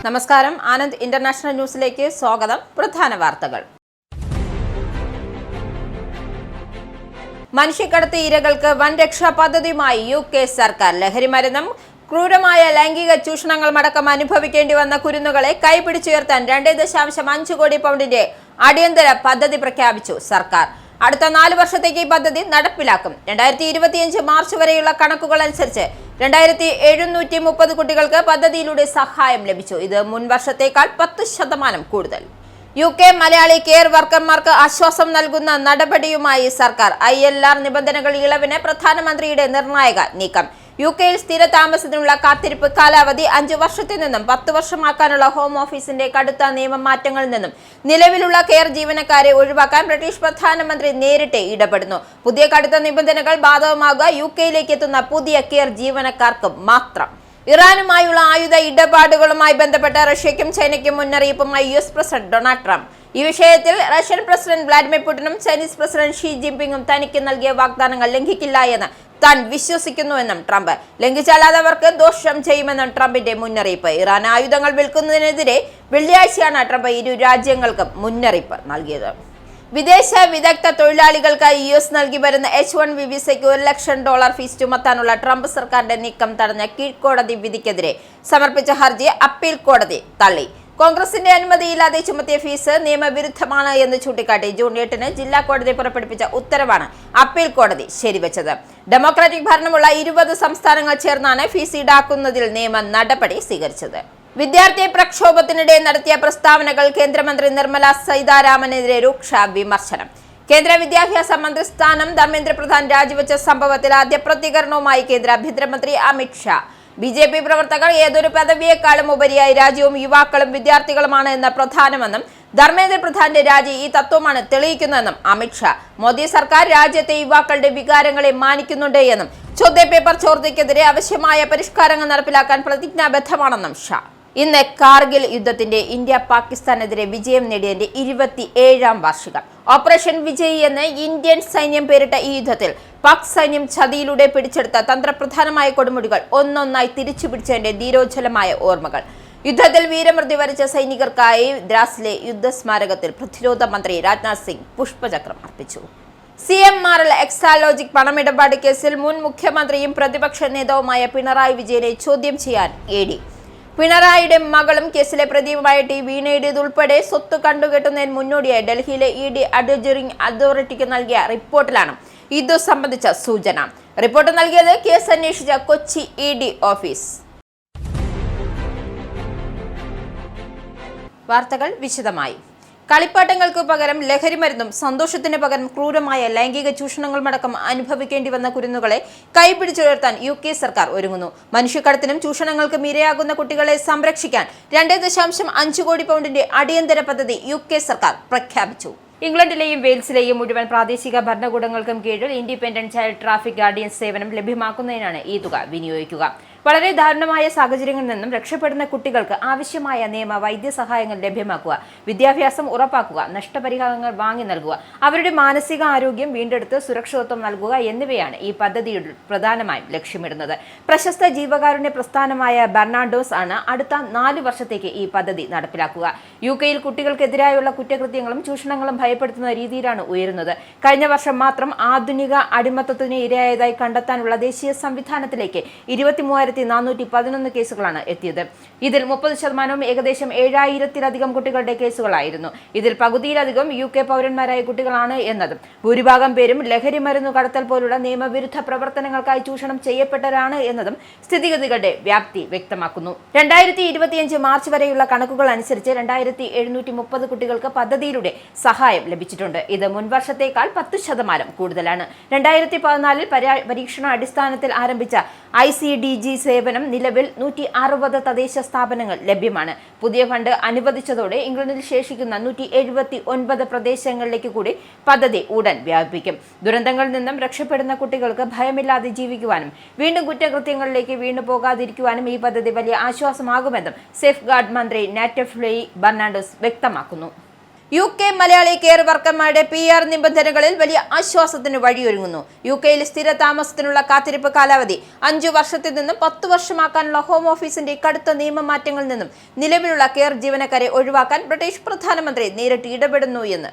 നമസ്കാരം. ആനന്ദ് ഇന്റർനാഷണൽ ന്യൂസിലേക്ക് സ്വാഗതം. പ്രധാന വാർത്തകൾ. മനുഷ്യക്കടത്ത് ഇരകൾക്ക് വൻ രക്ഷാ പദ്ധതിയുമായി UK സർക്കാർ. ലഹരിമരുന്നും ക്രൂരമായ ലൈംഗിക ചൂഷണങ്ങളുമടക്കം അനുഭവിക്കേണ്ടി വന്ന കുരുന്നുകളെ കൈപിടിച്ചുയർത്താൻ 2.5 കോടി പൗണ്ടിന്റെ അടിയന്തര പദ്ധതി പ്രഖ്യാപിച്ചു സർക്കാർ. അടുത്ത 4 വർഷത്തേക്ക് ഈ പദ്ധതി നടപ്പിലാക്കും. 2025 മാർച്ച് വരെയുള്ള കണക്കുകൾ അനുസരിച്ച് 2730 കുട്ടികൾക്ക് പദ്ധതിയിലൂടെ സഹായം ലഭിച്ചു. ഇത് മുൻ വർഷത്തേക്കാൾ 10% കൂടുതൽ. UK മലയാളി കെയർ വർക്കർമാർക്ക് ആശ്വാസം നൽകുന്ന നടപടിയുമായി സർക്കാർ. ILR നിബന്ധനകൾ ഇളവിന് പ്രധാനമന്ത്രിയുടെ നിർണായക നീക്കം. UK-യിൽ സ്ഥിര താമസത്തിനുള്ള കാത്തിരിപ്പ് കാലാവധി 5 വർഷത്തിൽ നിന്നും 10 വർഷമാക്കാനുള്ള ഹോം ഓഫീസിന്റെ കടുത്ത നിയമമാറ്റങ്ങളിൽ നിന്നും നിലവിലുള്ള കെയർ ജീവനക്കാരെ ഒഴിവാക്കാൻ ബ്രിട്ടീഷ് പ്രധാനമന്ത്രി നേരിട്ട് ഇടപെടുന്നു. പുതിയ കടുത്ത നിബന്ധനകൾ ബാധകമാകുക UK-യിലേക്ക് എത്തുന്ന പുതിയ കെയർ ജീവനക്കാർക്ക് മാത്രം. ഇറാനുമായുള്ള ആയുധ ഇടപാടുകളുമായി ബന്ധപ്പെട്ട് റഷ്യയ്ക്കും ചൈനയ്ക്കും മുന്നറിയിപ്പുമായി US പ്രസിഡന്റ് ഡൊണാൾഡ് ട്രംപ്. ഈ വിഷയത്തിൽ റഷ്യൻ പ്രസിഡന്റ് വ്ളാഡിമിർ പുടിനും ചൈനീസ് പ്രസിഡന്റ് ഷീ ജിൻപിങ്ങും തനിക്ക് നൽകിയ വാഗ്ദാനങ്ങൾ ലംഘിക്കില്ല എന്ന് താൻ വിശ്വസിക്കുന്നുവെന്നും ട്രംപ്. ലംഘിച്ചാൽ അതവർക്ക് ദോഷം ചെയ്യുമെന്നും ട്രംപിന്റെ മുന്നറിയിപ്പ്. ഇറാൻ ആയുധങ്ങൾ വിൽക്കുന്നതിനെതിരെ വെള്ളിയാഴ്ചയാണ് ട്രംപ് ഇരു രാജ്യങ്ങൾക്കും മുന്നറിയിപ്പ് നൽകിയത്. വിദേശ വിദഗ്ധ തൊഴിലാളികൾക്ക് US നൽകി വരുന്ന H-1B വിസയ്ക്ക് $1 ലക്ഷം ഫീസ് ചുമത്താനുള്ള ട്രംപ് സർക്കാരിന്റെ നീക്കം തടഞ്ഞ കീഴ്ക്കോടതി വിധിക്കെതിരെ സമർപ്പിച്ച ഹർജി അപ്പീൽ കോടതി തള്ളി. കോൺഗ്രസിന്റെ അനുമതിയില്ലാതെ ചുമത്തിയ ഫീസ് നിയമവിരുദ്ധമാണ് എന്ന് ചൂണ്ടിക്കാട്ടി ജൂൺ 8-ന് ജില്ലാ കോടതി പുറപ്പെടുവിച്ച ഉത്തരവാണ് അപ്പീൽ കോടതി ശരിവെച്ചത്. ഡെമോക്രാറ്റിക് ഭരണമുള്ള 20 സംസ്ഥാനങ്ങൾ ചേർന്നാണ് ഫീസ് ഈടാക്കുന്നതിൽ നിയമ നടപടി സ്വീകരിച്ചത്. വിദ്യാർത്ഥി പ്രക്ഷോഭത്തിനിടെ നടത്തിയ പ്രസ്താവനകൾ കേന്ദ്രമന്ത്രി നിർമ്മല സീതാരാമനെതിരെ രൂക്ഷ വിമർശനം. കേന്ദ്ര വിദ്യാഭ്യാസ മന്ത്രി സ്ഥാനം ധർമ്മേന്ദ്ര പ്രധാൻ രാജിവെച്ച സംഭവത്തിൽ ആദ്യ പ്രതികരണവുമായി കേന്ദ്ര ആഭ്യന്തരമന്ത്രി അമിത് ഷാ. BJP പ്രവർത്തകർ ഏതൊരു പദവിയേക്കാളും ഉപരിയായി രാജ്യവും യുവാക്കളും വിദ്യാർത്ഥികളുമാണ് എന്ന് പ്രധാനമെന്നും ധർമ്മേന്ദ്ര പ്രധാന്റെ രാജി ഈ തത്വമാണ് തെളിയിക്കുന്നതെന്നും അമിത് ഷാ. മോദി സർക്കാർ രാജ്യത്തെ യുവാക്കളുടെ വികാരങ്ങളെ മാനിക്കുന്നുണ്ട് എന്നും ചോദ്യപേപ്പർ ചോർച്ചയ്ക്കെതിരെ ആവശ്യമായ പരിഷ്കാരങ്ങൾ നടപ്പിലാക്കാൻ പ്രതിജ്ഞാബദ്ധമാണെന്നും ഷാ. ഇന്ന് കാർഗിൽ യുദ്ധത്തിന്റെ ഇന്ത്യ പാകിസ്ഥാനെതിരെ വിജയം നേടിയതിന്റെ 27ാം വാർഷികം. ഓപ്പറേഷൻ വിജയ് എന്ന് ഇന്ത്യൻ സൈന്യം പേരിട്ട ഈ യുദ്ധത്തിൽ പാക് സൈന്യം ചതിയിലൂടെ പിടിച്ചെടുത്ത തന്ത്രപ്രധാനമായ കൊടുമുടികൾ ഒന്നൊന്നായി തിരിച്ചുപിടിച്ചതിന്റെ ധീരോജ്വലമായ ഓർമ്മകൾ. യുദ്ധത്തിൽ വീരമൃത്യു വരിച്ച സൈനികർക്കായി ദ്രാസിലെ യുദ്ധസ്മാരകത്തിൽ പ്രതിരോധ മന്ത്രി രാജ്നാഥ് സിംഗ് പുഷ്പചക്രം അർപ്പിച്ചു. CMRL എക്സാലോജിക് പണമിടപാട് കേസിൽ മുൻ മുഖ്യമന്ത്രിയും പ്രതിപക്ഷ നേതാവുമായ പിണറായി വിജയനെ ചോദ്യം ചെയ്യാൻ ED. പിണറായിയുടെ മകളും കേസിലെ പ്രതിയുമായ വീണയുടേത് ഉൾപ്പെടെ സ്വത്ത് കണ്ടുകെട്ടുന്നതിന് മുന്നോടിയായി ഡൽഹിയിലെ ED അഡ്വൈസറി അതോറിറ്റിക്ക് നൽകിയ റിപ്പോർട്ടിലാണ് ഇതു സംബന്ധിച്ച സൂചന. റിപ്പോർട്ട് നൽകിയത് കേസ് അന്വേഷിച്ച കൊച്ചി ED ഓഫീസ്. വാർത്തകൾ വിശദമായി. കളിപ്പാട്ടങ്ങൾക്ക് പകരം ലഹരിമരുന്നും സന്തോഷത്തിന് പകരം ക്രൂരമായ ലൈംഗിക ചൂഷണങ്ങളുമടക്കം അനുഭവിക്കേണ്ടി വന്ന കുരുന്നുകളെ കൈപിടിച്ചുയർത്താൻ UK സർക്കാർ ഒരുങ്ങുന്നു. മനുഷ്യക്കടത്തിനും ചൂഷണങ്ങൾക്കും ഇരയാകുന്ന കുട്ടികളെ സംരക്ഷിക്കാൻ 2.5 കോടി പൗണ്ടിന്റെ അടിയന്തര പദ്ധതി UK സർക്കാർ പ്രഖ്യാപിച്ചു. ഇംഗ്ലണ്ടിലെയും വെയിൽസിലെയും മുഴുവൻ പ്രാദേശിക ഭരണകൂടങ്ങൾക്കും കീഴിൽ ഇൻഡിപെൻഡന്റ് ചൈൽഡ് ട്രാഫിക് ഗാർഡിയൻസ് സേവനം ലഭ്യമാക്കുന്നതിനാണ് ഈ തുക വിനിയോഗിക്കുക. വളരെ ദാരുണമായ സാഹചര്യങ്ങളിൽ നിന്നും രക്ഷപ്പെടുന്ന കുട്ടികൾക്ക് ആവശ്യമായ നിയമ വൈദ്യസഹായങ്ങൾ ലഭ്യമാക്കുക, വിദ്യാഭ്യാസം ഉറപ്പാക്കുക, നഷ്ടപരിഹാരങ്ങൾ വാങ്ങി നൽകുക, അവരുടെ മാനസിക ആരോഗ്യം വീണ്ടെടുത്ത് സുരക്ഷിതത്വം നൽകുക എന്നിവയാണ് ഈ പദ്ധതിയുടെ പ്രധാനമായും ലക്ഷ്യമിടുന്നത്. പ്രശസ്ത ജീവകാരുണ്യ പ്രസ്ഥാനമായ ബെർണാഡോസ് ആണ് അടുത്ത 4 വർഷത്തേക്ക് ഈ പദ്ധതി നടപ്പിലാക്കുക. UK-യിൽ കുട്ടികൾക്കെതിരായുള്ള കുറ്റകൃത്യങ്ങളും ചൂഷണങ്ങളും ഭയപ്പെടുത്തുന്ന രീതിയിലാണ് ഉയരുന്നത്. കഴിഞ്ഞ വർഷം മാത്രം ആധുനിക അടിമത്തത്തിന് ഇരയായതായി കണ്ടെത്താനുള്ള ദേശീയ സംവിധാനത്തിലേക്ക് 23,411 കേസുകളാണ് എത്തിയത്. ഇതിൽ 30% ഏകദേശം 7,000-ത്തിലധികം കുട്ടികളുടെ കേസുകളായിരുന്നു. ഇതിൽ പകുതിയിലധികം UK പൗരന്മാരായ കുട്ടികളാണ് എന്നതും ഭൂരിഭാഗം പേരും ലഹരി മരുന്നു കടത്തൽ പോലുള്ള നിയമവിരുദ്ധ പ്രവർത്തനങ്ങൾക്കായി ചൂഷണം ചെയ്യപ്പെട്ടവരാണ് എന്നതും സ്ഥിതിഗതികളുടെ വ്യാപ്തി വ്യക്തമാക്കുന്നു. 2025 മാർച്ച് വരെയുള്ള കണക്കുകൾ അനുസരിച്ച് 2,730 കുട്ടികൾക്ക് പദ്ധതിയിലൂടെ സഹായം ലഭിച്ചിട്ടുണ്ട്. ഇത് മുൻവർഷത്തേക്കാൾ 10% കൂടുതലാണ്. 2014-ൽ പരീക്ഷണ അടിസ്ഥാനത്തിൽ ആരംഭിച്ച ICDG സേവനം നിലവിൽ 160 തദ്ദേശ സ്ഥാപനങ്ങൾ ലഭ്യമാണ്. പുതിയ ഫണ്ട് അനുവദിച്ചതോടെ ഇംഗ്ലണ്ടിൽ ശേഷിക്കുന്ന 179 പ്രദേശങ്ങളിലേക്ക് കൂടി പദ്ധതി ഉടൻ വ്യാപിപ്പിക്കും. ദുരന്തങ്ങളിൽ നിന്നും രക്ഷപ്പെടുന്ന കുട്ടികൾക്ക് ഭയമില്ലാതെ ജീവിക്കുവാനും വീണ്ടും കുറ്റകൃത്യങ്ങളിലേക്ക് വീണ്ടു പോകാതിരിക്കുവാനും ഈ പദ്ധതി വലിയ ആശ്വാസമാകുമെന്നും സേഫ് ഗാർഡ് മന്ത്രി നാറ്റഫ്ലെയി ബെർണാഡോസ് വ്യക്തമാക്കുന്നു. UK മലയാളി കെയർ വർക്കർമാരുടെ PR നിബന്ധനകളിൽ വലിയ ആശ്വാസത്തിന് വഴിയൊരുങ്ങുന്നു. UKയിൽ സ്ഥിര താമസത്തിനുള്ള കാത്തിരിപ്പ് കാലാവധി 5 വർഷത്തിൽ നിന്നും 10 വർഷമാക്കാനുള്ള ഹോം ഓഫീസിന്റെ കടുത്ത നിയമമാറ്റങ്ങളിൽ നിന്നും നിലവിലുള്ള കെയർ ജീവനക്കാരെ ഒഴിവാക്കാൻ ബ്രിട്ടീഷ് പ്രധാനമന്ത്രി നേരിട്ട് ഇടപെടുന്നു എന്ന്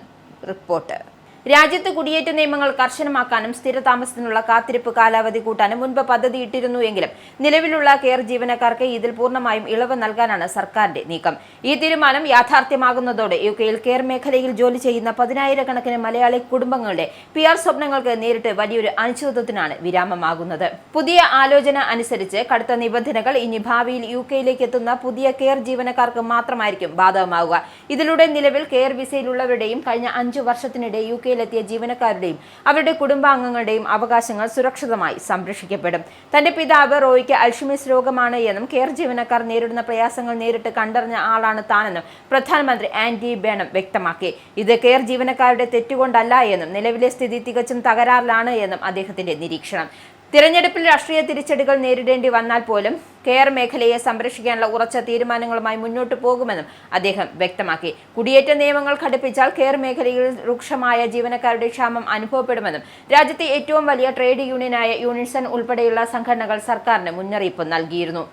റിപ്പോർട്ട്. രാജ്യത്ത് കുടിയേറ്റ നിയമങ്ങൾ കർശനമാക്കാനും സ്ഥിര താമസത്തിനുള്ള കാത്തിരിപ്പ് കാലാവധി കൂട്ടാനും മുൻപ് പദ്ധതിയിട്ടിരുന്നു എങ്കിലും നിലവിലുള്ള കെയർ ജീവനക്കാർക്ക് ഇതിൽ പൂർണ്ണമായും ഇളവ് നൽകാനാണ് സർക്കാരിന്റെ നീക്കം. ഈ തീരുമാനം യാഥാർത്ഥ്യമാകുന്നതോടെ UKയിൽ കെയർ മേഖലയിൽ ജോലി ചെയ്യുന്ന 10,000-കണക്കിന് മലയാളി കുടുംബങ്ങളുടെ PR സ്വപ്നങ്ങൾക്ക് നേരിട്ട് വലിയൊരു അനിശ്ചിതത്വത്തിനാണ് വിരാമമാകുന്നത്. പുതിയ ആലോചന അനുസരിച്ച് കടുത്ത നിബന്ധനകൾ ഇനി ഭാവിയിൽ UKയിലേക്ക് എത്തുന്ന പുതിയ കെയർ ജീവനക്കാർക്ക് മാത്രമായിരിക്കും ബാധകമാവുക. ഇതിലൂടെ നിലവിൽ കെയർ വിസയിലുള്ളവരുടെയും കഴിഞ്ഞ 5 വർഷത്തിനിടെ UKയിലെത്തിയ ജീവനക്കാരുടെയും അവരുടെ കുടുംബാംഗങ്ങളുടെയും അവകാശങ്ങൾ സുരക്ഷിതമായി സംരക്ഷിക്കപ്പെടും. തന്റെ പിതാവ് റോയ്ക്ക് അൽഷിമേഴ്സ് രോഗമാണ് എന്നും കെയർ ജീവനക്കാർ നേരിടുന്ന പ്രയാസങ്ങൾ നേരിട്ട് കണ്ടറിഞ്ഞ ആളാണ് താനെന്നും പ്രധാനമന്ത്രി ആൻഡി ബേണം വ്യക്തമാക്കി. ഇത് കെയർ ജീവനക്കാരുടെ തെറ്റുകൊണ്ടല്ല എന്നും നിലവിലെ സ്ഥിതി തികച്ചും തകരാറിലാണ് എന്നും അദ്ദേഹത്തിന്റെ നിരീക്ഷണം. തിരഞ്ഞെടുപ്പിൽ രാഷ്ട്രീയ തിരിച്ചടികൾ നേരിടേണ്ടി വന്നാൽ പോലും കെയർ മേഖലയെ സംരക്ഷിക്കാനുള്ള ഉറച്ച തീരുമാനങ്ങളുമായി മുന്നോട്ടു പോകുമെന്നും അദ്ദേഹം വ്യക്തമാക്കി. കുടിയേറ്റ നിയമങ്ങൾ ഘടിപ്പിച്ചാൽ കെയർ മേഖലയിൽ രൂക്ഷമായ ജീവനക്കാരുടെ ക്ഷാമം അനുഭവപ്പെടുമെന്നും രാജ്യത്തെ ഏറ്റവും വലിയ ട്രേഡ് യൂണിയനായ യൂണിസൺ ഉൾപ്പെടെയുള്ള സംഘടനകൾ സർക്കാരിന് മുന്നറിയിപ്പ് നൽകിയിരുന്നു.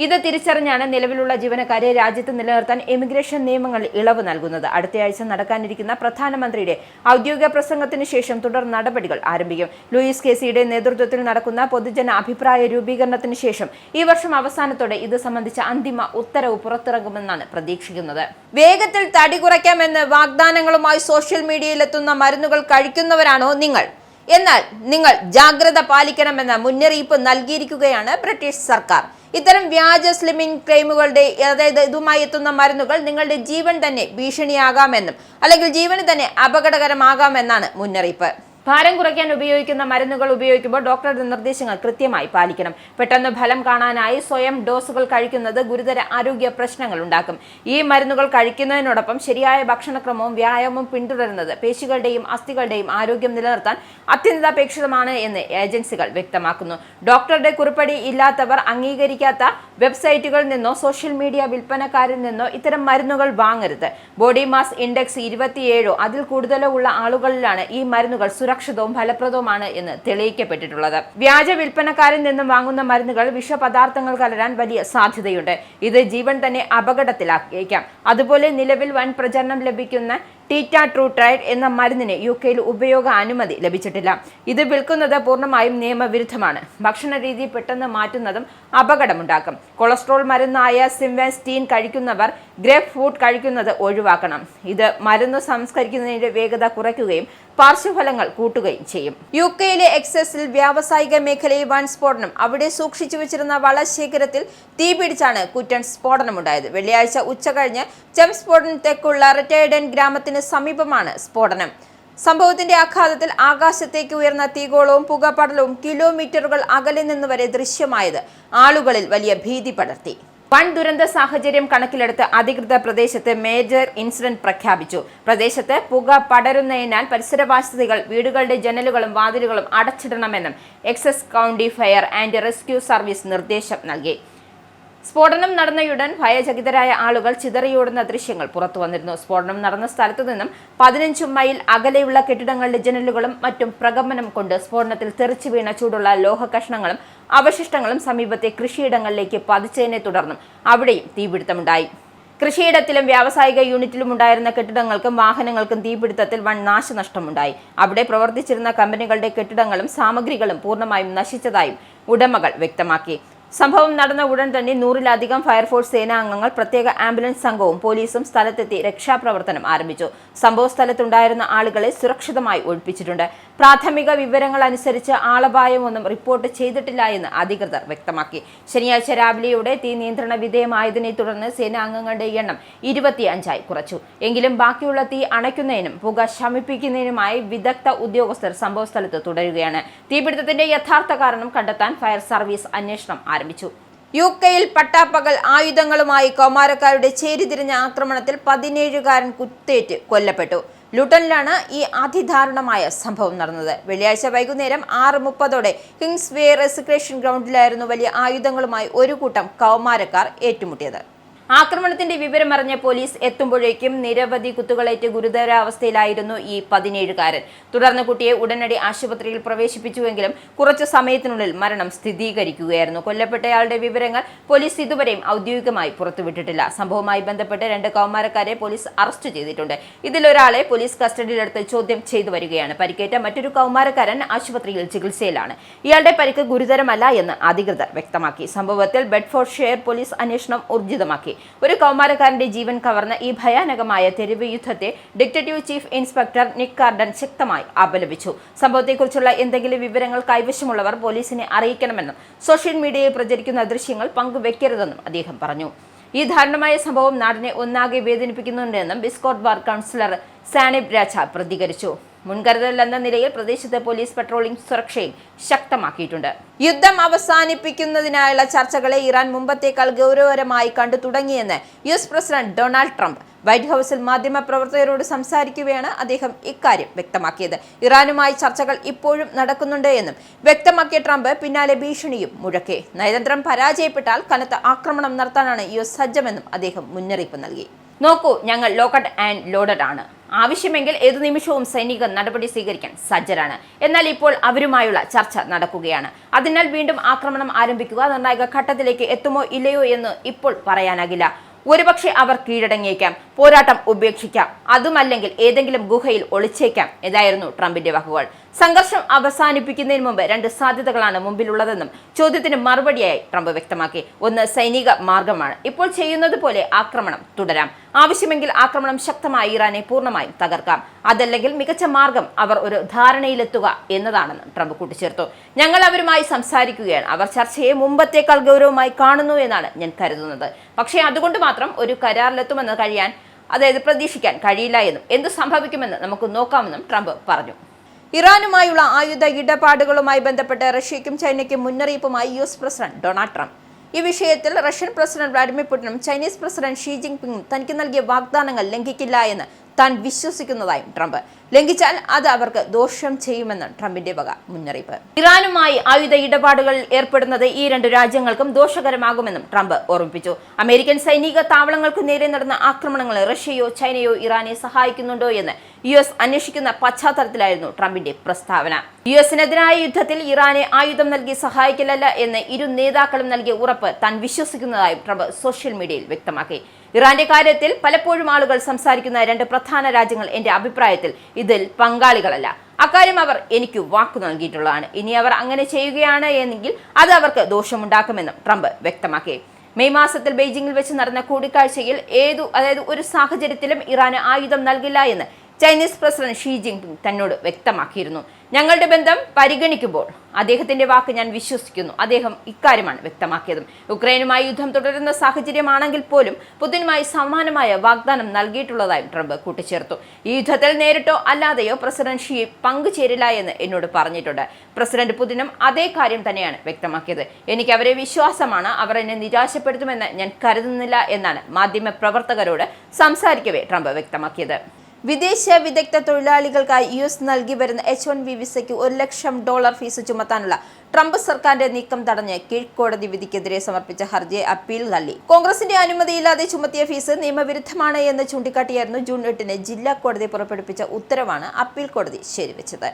ഇത് തിരിച്ചറിഞ്ഞാണ് നിലവിലുള്ള ജീവനക്കാരെ രാജ്യത്ത് നിലനിർത്താൻ എമിഗ്രേഷൻ നിയമങ്ങളിൽ ഇളവ് നൽകുന്നത്. അടുത്തയാഴ്ച നടക്കാനിരിക്കുന്ന പ്രധാനമന്ത്രിയുടെ ഔദ്യോഗിക പ്രസംഗത്തിന് ശേഷം തുടർ നടപടികൾ ആരംഭിക്കും. ലൂയിസ് കേസിയുടെ നേതൃത്വത്തിൽ നടക്കുന്ന പൊതുജന അഭിപ്രായ രൂപീകരണത്തിന് ശേഷം ഈ വർഷം അവസാനത്തോടെ ഇത് സംബന്ധിച്ച അന്തിമ ഉത്തരവ് പുറത്തിറങ്ങുമെന്നാണ് പ്രതീക്ഷിക്കുന്നത്. വേഗത്തിൽ തടി കുറയ്ക്കാമെന്ന് വാഗ്ദാനങ്ങളുമായി സോഷ്യൽ മീഡിയയിലെത്തുന്ന മരുന്നുകൾ കഴിക്കുന്നവരാണോ നിങ്ങൾ? എന്നാൽ നിങ്ങൾ ജാഗ്രത പാലിക്കണമെന്ന മുന്നറിയിപ്പ് നൽകിയിരിക്കുകയാണ് ബ്രിട്ടീഷ് സർക്കാർ. ഇത്തരം വ്യാജ സ്ലിമിംഗ് ക്ലെയിമുകളുടെ ഇതുമായി എത്തുന്ന മരുന്നുകൾ നിങ്ങളുടെ ജീവൻ തന്നെ ഭീഷണിയാകാമെന്നും അല്ലെങ്കിൽ ജീവന് തന്നെ അപകടകരമാകാമെന്നാണ് മുന്നറിയിപ്പ്. ഭാരം കുറയ്ക്കാൻ ഉപയോഗിക്കുന്ന മരുന്നുകൾ ഉപയോഗിക്കുമ്പോൾ ഡോക്ടറുടെ നിർദ്ദേശങ്ങൾ കൃത്യമായി പാലിക്കണം. പെട്ടെന്ന് ഫലം കാണാനായി സ്വയം ഡോസുകൾ കഴിക്കുന്നത് ഗുരുതര ആരോഗ്യ പ്രശ്നങ്ങൾ ഉണ്ടാക്കും. ഈ മരുന്നുകൾ കഴിക്കുന്നതിനോടൊപ്പം ശരിയായ ഭക്ഷണക്രമവും വ്യായാമവും പിന്തുടരുന്നത് പേശികളുടെയും അസ്ഥികളുടെയും ആരോഗ്യം നിലനിർത്താൻ അത്യന്താപേക്ഷിതമാണ് എന്ന് ഏജൻസികൾ വ്യക്തമാക്കുന്നു. ഡോക്ടറുടെ കുറിപ്പടി ഇല്ലാത്തവർ അംഗീകരിക്കാത്ത വെബ്സൈറ്റുകളിൽ നിന്നോ സോഷ്യൽ മീഡിയ വിൽപ്പനക്കാരിൽ നിന്നോ ഇത്തരം മരുന്നുകൾ വാങ്ങരുത്. ബോഡി മാസ് ഇൻഡെക്സ് 27 അതിൽ കൂടുതലോ ഉള്ള ആളുകളിലാണ് ഈ മരുന്നുകൾ സുരക്ഷിതവും ഫലപ്രദവുമാണ് എന്ന് തെളിയിക്കപ്പെട്ടിട്ടുള്ളത്. വ്യാജ വിൽപ്പനക്കാരിൽ നിന്നും വാങ്ങുന്ന മരുന്നുകൾ വിഷപദാർത്ഥങ്ങൾ കലരാൻ വലിയ സാധ്യതയുണ്ട്. ഇത് ജീവൻ തന്നെ അപകടത്തിലാക്കിയേക്കാം. അതുപോലെ നിലവിൽ വൻ പ്രചരണം ലഭിക്കുന്ന ടീറ്റാട്രൂട്രൈഡ് എന്ന മരുന്നിന് UKയിൽ ഉപയോഗ അനുമതി ലഭിച്ചിട്ടില്ല. ഇത് വിൽക്കുന്നത് പൂർണ്ണമായും നിയമവിരുദ്ധമാണ്. ഭക്ഷണ രീതി പെട്ടെന്ന് മാറ്റുന്നതും അപകടമുണ്ടാക്കും. കൊളസ്ട്രോൾ മരുന്നായ സിംവാസ്റ്റീൻ കഴിക്കുന്നവർ ഗ്രേപ്പ് ഫ്രൂട്ട് കഴിക്കുന്നത് ഒഴിവാക്കണം. ഇത് മരുന്ന് സംസ്കരിക്കുന്നതിന്റെ വേഗത കുറയ്ക്കുകയും പാർശ്വഫലങ്ങൾ കൂട്ടുകയും ചെയ്യും. UKയിലെ എക്സസിൽ വ്യാവസായിക മേഖലയിൽ വൻ സ്ഫോടനം. അവിടെ സൂക്ഷിച്ചു വെച്ചിരുന്ന വളശേഖരത്തിൽ തീപിടിച്ചാണ് കൂറ്റൻ സ്ഫോടനമുണ്ടായത്. വെള്ളിയാഴ്ച ഉച്ചകഴിഞ്ഞ് ചെംസ്ഫോർഡിന് തെക്കുള്ള റെറ്റേഡൻ ഗ്രാമത്തിന് സമീപമാണ് സ്ഫോടനം. സംഭവത്തിന്റെ ആഘാതത്തിൽ ആകാശത്തേക്ക് ഉയർന്ന തീഗോളവും പുകപടലവും കിലോമീറ്ററുകൾ അകലെ നിന്ന് വരെ ദൃശ്യമായത് ആളുകളിൽ വലിയ ഭീതി പടർത്തി. വൻ ദുരന്ത സാഹചര്യം കണക്കിലെടുത്ത് അധികൃതർ പ്രദേശത്ത് മേജർ ഇൻസിഡന്റ് പ്രഖ്യാപിച്ചു. പ്രദേശത്ത് പുക പടരുന്നതിനാൽ പരിസരവാസികൾ വീടുകളുടെ ജനലുകളും വാതിലുകളും അടച്ചിടണമെന്നും Essex county fire and rescue service നിർദ്ദേശം നൽകി. സ്ഫോടനം നടന്നയുടൻ ഭയചകിതരായ ആളുകൾ ചിതറിയോടുന്ന ദൃശ്യങ്ങൾ പുറത്തു വന്നിരുന്നു. സ്ഫോടനം നടന്ന സ്ഥലത്തു നിന്നും 15 മൈൽ അകലെയുള്ള കെട്ടിടങ്ങളുടെ ജനലുകളും മറ്റും പ്രകമ്പനം കൊണ്ട് സ്ഫോടനത്തിൽ തെറിച്ചു വീണ ചൂടുള്ള ലോഹ കഷ്ണങ്ങളും അവശിഷ്ടങ്ങളും സമീപത്തെ കൃഷിയിടങ്ങളിലേക്ക് പതിച്ചതിനെ തുടർന്നും അവിടെയും തീപിടുത്തമുണ്ടായി. കൃഷിയിടത്തിലും വ്യാവസായിക യൂണിറ്റിലും ഉണ്ടായിരുന്ന കെട്ടിടങ്ങൾക്കും വാഹനങ്ങൾക്കും തീപിടുത്തത്തിൽ വൻ നാശനഷ്ടമുണ്ടായി. അവിടെ പ്രവർത്തിച്ചിരുന്ന കമ്പനികളുടെ കെട്ടിടങ്ങളും സാമഗ്രികളും പൂർണ്ണമായും നശിച്ചതായും ഉടമകൾ വ്യക്തമാക്കി. സംഭവം നടന്ന ഉടൻ തന്നെ 100-ലധികം ഫയർഫോഴ്സ് സേനാംഗങ്ങൾ, പ്രത്യേക ആംബുലൻസ് സംഘവും പോലീസും സ്ഥലത്തെത്തി രക്ഷാപ്രവർത്തനം ആരംഭിച്ചു. സംഭവ സ്ഥലത്തുണ്ടായിരുന്ന ആളുകളെ സുരക്ഷിതമായി ഒഴിപ്പിച്ചിട്ടുണ്ട്. പ്രാഥമിക വിവരങ്ങൾ അനുസരിച്ച് ആളപായമൊന്നും റിപ്പോർട്ട് ചെയ്തിട്ടില്ല എന്ന് അധികൃതർ വ്യക്തമാക്കി. ശനിയാഴ്ച രാവിലെയോടെ തീ നിയന്ത്രണ വിധേയമായതിനെ തുടർന്ന് സേനാംഗങ്ങളുടെ എണ്ണം 25 കുറച്ചു. എങ്കിലും ബാക്കിയുള്ള തീ അണയ്ക്കുന്നതിനും പുക ശമിപ്പിക്കുന്നതിനുമായി വിദഗ്ധ ഉദ്യോഗസ്ഥർ സംഭവസ്ഥലത്ത് തുടരുകയാണ്. തീപിടുത്തത്തിന്റെ യഥാർത്ഥ കാരണം കണ്ടെത്താൻ ഫയർ സർവീസ് അന്വേഷണം ആരംഭിച്ചു. UKയിൽ പട്ടാപ്പകൽ ആയുധങ്ങളുമായി കൗമാരക്കാരുടെ ചേരിതിരിഞ്ഞ ആക്രമണത്തിൽ 17-കാരൻ കുത്തേറ്റ് കൊല്ലപ്പെട്ടു. ലുട്ടനിലാണ് ഈ അതിദാരുണമായ സംഭവം നടന്നത്. വെള്ളിയാഴ്ച വൈകുന്നേരം 6:30 കിങ്സ്വേ റെസിക്രേഷൻ ഗ്രൗണ്ടിലായിരുന്നു വലിയ ആയുധങ്ങളുമായി ഒരു കൂട്ടം കൗമാരക്കാർ ഏറ്റുമുട്ടിയത്. ആക്രമണത്തിന്റെ വിവരമറിഞ്ഞ പോലീസ് എത്തുമ്പോഴേക്കും നിരവധി കുത്തുകളേറ്റ് ഗുരുതരാവസ്ഥയിലായിരുന്നു ഈ 17-കാരൻ. തുടർന്ന് കുട്ടിയെ ഉടനടി ആശുപത്രിയിൽ പ്രവേശിപ്പിച്ചുവെങ്കിലും കുറച്ചു സമയത്തിനുള്ളിൽ മരണം സ്ഥിരീകരിക്കുകയായിരുന്നു. കൊല്ലപ്പെട്ടയാളുടെ വിവരങ്ങൾ പോലീസ് ഇതുവരെയും ഔദ്യോഗികമായി പുറത്തുവിട്ടിട്ടില്ല. സംഭവവുമായി ബന്ധപ്പെട്ട് 2 കൗമാരക്കാരെ പോലീസ് അറസ്റ്റ് ചെയ്തിട്ടുണ്ട്. ഇതിലൊരാളെ പോലീസ് കസ്റ്റഡിയിലെടുത്ത് ചോദ്യം ചെയ്തു വരികയാണ്. പരിക്കേറ്റ മറ്റൊരു കൗമാരക്കാരൻ ആശുപത്രിയിൽ ചികിത്സയിലാണ്. ഇയാളുടെ പരിക്ക് ഗുരുതരമല്ല എന്ന് അധികൃതർ വ്യക്തമാക്കി. സംഭവത്തിൽ ബെഡ്ഫോർഡ്ഷെയർ പോലീസ് അന്വേഷണം ഊർജിതമാക്കി. ഒരു കൗമാരക്കാരന്റെ ജീവൻ കവർന്ന ഈ ഭയാനകമായ തെരുവ് യുദ്ധത്തെ ഡിറ്റക്റ്റീവ് ചീഫ് ഇൻസ്പെക്ടർ നിക് കാർഡൻ ശക്തമായി അപലപിച്ചു. സംഭവത്തെക്കുറിച്ചുള്ള എന്തെങ്കിലും വിവരങ്ങൾ കൈവശമുള്ളവർ പോലീസിനെ അറിയിക്കണമെന്നും സോഷ്യൽ മീഡിയയിൽ പ്രചരിക്കുന്ന ദൃശ്യങ്ങൾ പങ്കുവെക്കരുതെന്നും അദ്ദേഹം പറഞ്ഞു. ഈ ദാരുണമായ സംഭവം നാടിനെ ഒന്നാകെ വേദനിപ്പിക്കുന്നുണ്ടെന്നും ബിസ്കോട്ട് ബാർ കൗൺസിലർ സാനിബ് രാജ പ്രതികരിച്ചു. മുൻകരുതൽ എന്ന നിലയിൽ പ്രദേശത്ത് പോലീസ് പട്രോളിംഗ് സുരക്ഷയും ശക്തമാക്കിയിട്ടുണ്ട്. യുദ്ധം അവസാനിപ്പിക്കുന്നതിനായുള്ള ചർച്ചകളെ ഇറാൻ മുമ്പത്തേക്കാൾ ഗൗരവകരമായി കണ്ടു തുടങ്ങിയെന്ന് US president Donald Trump white ഹൌസിൽ മാധ്യമപ്രവർത്തകരോട് സംസാരിക്കുകയാണ് അദ്ദേഹം ഇക്കാര്യം വ്യക്തമാക്കിയത്. ഇറാനുമായി ചർച്ചകൾ ഇപ്പോഴും നടക്കുന്നുണ്ട് എന്നും വ്യക്തമാക്കിയ ട്രംപ് പിന്നാലെ ഭീഷണിയും മുഴക്കി. നയതന്ത്രം പരാജയപ്പെട്ടാൽ കനത്ത ആക്രമണം നടത്താനാണ് US സജ്ജമെന്നും അദ്ദേഹം മുന്നറിയിപ്പ് നൽകി. നോക്കൂ, ഞങ്ങൾ ലോക്കഡ് ആൻഡ് ലോഡഡ് ആണ്. ആവശ്യമെങ്കിൽ ഏതു നിമിഷവും സൈനിക നടപടി സ്വീകരിക്കാൻ സജ്ജരാണ്. എന്നാൽ ഇപ്പോൾ അവരുമായുള്ള ചർച്ച നടക്കുകയാണ്. അതിനാൽ വീണ്ടും ആക്രമണം ആരംഭിക്കുക നിർണായക ഘട്ടത്തിലേക്ക് എത്തുമോ ഇല്ലയോ എന്ന് ഇപ്പോൾ പറയാനാകില്ല. ഒരുപക്ഷെ അവർ കീഴടങ്ങിയേക്കാം, പോരാട്ടം ഉപേക്ഷിക്കാം, അതുമല്ലെങ്കിൽ ഏതെങ്കിലും ഗുഹയിൽ ഒളിച്ചേക്കാം. ഇതായിരുന്നു ട്രംപിന്റെ വാക്കുകൾ. സംഘർഷം അവസാനിപ്പിക്കുന്നതിന് മുമ്പ് 2 സാധ്യതകളാണ് മുമ്പിലുള്ളതെന്നും ചോദ്യത്തിന് മറുപടിയായി ട്രംപ് വ്യക്തമാക്കി. ഒന്ന്, സൈനിക മാർഗമാണ്. ഇപ്പോൾ ചെയ്യുന്നത് പോലെ ആക്രമണം തുടരാം. ആവശ്യമെങ്കിൽ ആക്രമണം ശക്തമായി ഇറാനെ പൂർണ്ണമായും തകർക്കാം. അതല്ലെങ്കിൽ മികച്ച മാർഗം അവർ ഒരു ധാരണയിലെത്തുക എന്നതാണെന്ന് ട്രംപ് കൂട്ടിച്ചേർത്തു. ഞങ്ങൾ അവരുമായി സംസാരിക്കുകയാണ്. അവർ ചർച്ചയെ മുമ്പത്തേക്കാൾ ഗൗരവമായി കാണുന്നു എന്നാണ് ഞാൻ കരുതുന്നത്. പക്ഷേ അതുകൊണ്ട് മാത്രം ഒരു കരാറിലെത്തുമെന്ന് പ്രതീക്ഷിക്കാൻ കഴിയില്ല എന്നും എന്തു സംഭവിക്കുമെന്ന് നമുക്ക് നോക്കാമെന്നും ട്രംപ് പറഞ്ഞു. ഇറാനുമായുള്ള ആയുധ ഇടപാടുകളുമായി ബന്ധപ്പെട്ട് റഷ്യയ്ക്കും ചൈനയ്ക്കും മുന്നറിയിപ്പുമായി US പ്രസിഡന്റ് ഡൊണാൾഡ് ട്രംപ്. ഈ വിഷയത്തിൽ റഷ്യൻ പ്രസിഡന്റ് വ്ളാഡിമിർ പുടിനും ചൈനീസ് പ്രസിഡന്റ് ഷീ ജിൻപിങ്ങും തനിക്ക് നൽകിയ വാഗ്ദാനങ്ങൾ ലംഘിക്കില്ല എന്ന് താൻ വിശ്വസിക്കുന്നതായും ട്രംപ്. ലംഘിച്ചാൽ അത് അവർക്ക് ദോഷം ചെയ്യുമെന്ന് ട്രംപിന്റെ വക മുന്നറിയിപ്പ്. ഇറാനുമായി ആയുധ ഇടപാടുകളിൽ ഏർപ്പെടുന്നത് ഈ 2 രാജ്യങ്ങൾക്കും ദോഷകരമാകുമെന്നും ട്രംപ് ഓർമ്മിപ്പിച്ചു. അമേരിക്കൻ സൈനിക താവളങ്ങൾക്ക് നേരെ നടന്ന ആക്രമണങ്ങൾ റഷ്യയോ ചൈനയോ ഇറാനെ സഹായിക്കുന്നുണ്ടോ എന്ന് US അന്വേഷിക്കുന്ന പശ്ചാത്തലത്തിലായിരുന്നു ട്രംപിന്റെ പ്രസ്താവന. US-നെതിരായ യുദ്ധത്തിൽ ഇറാനെ ആയുധം നൽകി സഹായിക്കില്ല എന്ന് ഇരു നേതാക്കളും നൽകിയ ഉറപ്പ് താൻ വിശ്വസിക്കുന്നതായും ട്രംപ് സോഷ്യൽ മീഡിയയിൽ വ്യക്തമാക്കി. ഇറാന്റെ കാര്യത്തിൽ പലപ്പോഴും ആളുകൾ സംസാരിക്കുന്ന 2 പ്രധാന രാജ്യങ്ങൾ എന്റെ അഭിപ്രായത്തിൽ ഇതിൽ പങ്കാളികളല്ല. അക്കാര്യം അവർ എനിക്ക് വാക്കു നൽകിയിട്ടുള്ളതാണ്. ഇനി അവർ അങ്ങനെ ചെയ്യുകയാണ് എങ്കിൽ അത് അവർക്ക് ദോഷമുണ്ടാക്കുമെന്നും ട്രംപ് വ്യക്തമാക്കി. മെയ് മാസത്തിൽ ബെയ്ജിംഗിൽ വെച്ച് നടന്ന കൂടിക്കാഴ്ചയിൽ ഒരു സാഹചര്യത്തിലും ഇറാന് ആയുധം നൽകില്ല എന്ന് ചൈനീസ് പ്രസിഡന്റ് ഷീ ജിൻപിങ് തന്നോട് വ്യക്തമാക്കിയിരുന്നു. ഞങ്ങളുടെ ബന്ധം പരിഗണിക്കുമ്പോൾ അദ്ദേഹത്തിന്റെ വാക്ക് ഞാൻ വിശ്വസിക്കുന്നു. അദ്ദേഹം ഇക്കാര്യമാണ് വ്യക്തമാക്കിയതും. യുക്രൈനുമായി യുദ്ധം തുടരുന്ന സാഹചര്യമാണെങ്കിൽ പോലും പുതിനുമായി സമാനമായ വാഗ്ദാനം നൽകിയിട്ടുള്ളതായും ട്രംപ് കൂട്ടിച്ചേർത്തു. ഈ യുദ്ധത്തിൽ നേരിട്ടോ അല്ലാതെയോ പ്രസിഡന്റ് ഷീ പങ്കുചേരില്ല എന്ന് എന്നോട് പറഞ്ഞിട്ടുണ്ട്. പ്രസിഡന്റ് പുതിനും അതേ കാര്യം തന്നെയാണ് വ്യക്തമാക്കിയത്. എനിക്ക് അവരെ വിശ്വാസമാണ്. അവർ എന്നെ നിരാശപ്പെടുത്തുമെന്ന് ഞാൻ കരുതുന്നില്ല എന്നാണ് മാധ്യമപ്രവർത്തകരോട് സംസാരിക്കവേ ട്രംപ് വ്യക്തമാക്കിയത്. വിദേശ വിദഗ്ധ തൊഴിലാളികൾക്കായി US നൽകി വരുന്ന H-1B വിസയ്ക്ക് $1 ലക്ഷം ഫീസ് ചുമത്താനുള്ള ട്രംപ് സർക്കാരിന്റെ നീക്കം തടഞ്ഞ് കീഴ്ക്കോടതി വിധിക്കെതിരെ സമർപ്പിച്ച ഹർജിയെ അപ്പീൽ തള്ളി. കോൺഗ്രസിന്റെ അനുമതിയില്ലാതെ ചുമത്തിയ ഫീസ് നിയമവിരുദ്ധമാണ് എന്ന് ചൂണ്ടിക്കാട്ടിയായിരുന്നു ജൂൺ 8-ന് ജില്ലാ കോടതി പുറപ്പെടുവിച്ച ഉത്തരവാണ് അപ്പീൽ കോടതി ശരിവെച്ചത്.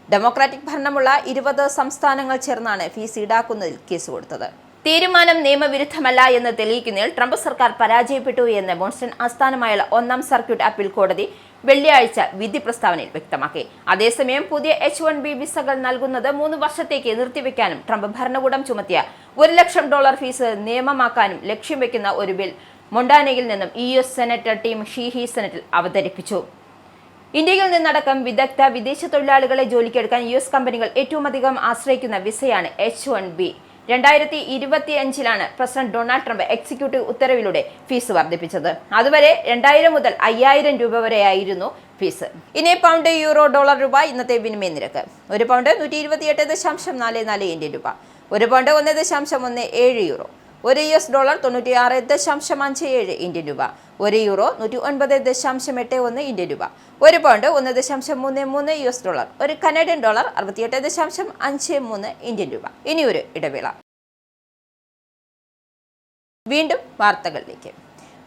ഡെമോക്രാറ്റിക് ഭരണമുള്ള 20 സംസ്ഥാനങ്ങൾ ചേർന്നാണ് ഫീസ് ഈടാക്കുന്നതിൽ കേസ് കൊടുത്തത്. തീരുമാനം നിയമവിരുദ്ധമല്ല എന്ന് തെളിയിക്കുന്നതിൽ ട്രംപ് സർക്കാർ പരാജയപ്പെട്ടു എന്ന് ബോസ്റ്റൺ ആസ്ഥാനമായുള്ള 1-ാം സർക്യൂട്ട് അപ്പീൽ കോടതി വെള്ളിയാഴ്ച വിധി പ്രസ്താവനയിൽ വ്യക്തമാക്കി. അതേസമയം പുതിയ H-1B വിസകൾ നൽകുന്നത് 3 വർഷത്തേക്ക് നിർത്തിവെക്കാനും ട്രംപ് ഭരണകൂടം ചുമത്തിയ $1 ലക്ഷം ഫീസ് നിയമമാക്കാനും ലക്ഷ്യം വെക്കുന്ന ഒരു ബിൽ മൊണ്ടാനയിൽ നിന്നും US സെനറ്റർ ടീം ഷീഹി സെനറ്റിൽ അവതരിപ്പിച്ചു. ഇന്ത്യയിൽ നിന്നടക്കം വിദഗ്ധ വിദേശ തൊഴിലാളികളെ ജോലിക്കെടുക്കാൻ US കമ്പനികൾ ഏറ്റവും അധികം ആശ്രയിക്കുന്ന വിസയാണ് H-1B. 2025-ലാണ് പ്രസിഡന്റ് ഡൊണാൾഡ് ട്രംപ് എക്സിക്യൂട്ടീവ് ഉത്തരവിലൂടെ ഫീസ് വർദ്ധിപ്പിച്ചത്. അതുവരെ 2000 മുതൽ 5000 രൂപ വരെയായിരുന്നു ഫീസ്. ഇനി പൗണ്ട്, യൂറോ, ഡോളർ, രൂപ ഇന്നത്തെ വിനിമയ നിരക്ക്. 1 പൗണ്ട് 128.44 ഇന്ത്യൻ രൂപ, 1 pound 1.17 euro, 1 US dollar 96.57 Indian രൂപ, 1 യൂറോ 109.81 ഇന്ത്യൻ രൂപ, 1 pound 1.33 US dollar, 1 Canadian dollar 68.53 Indian രൂപ. ഇനി ഒരു ഇടവേള. വീണ്ടും വാർത്തകളിലേക്ക്.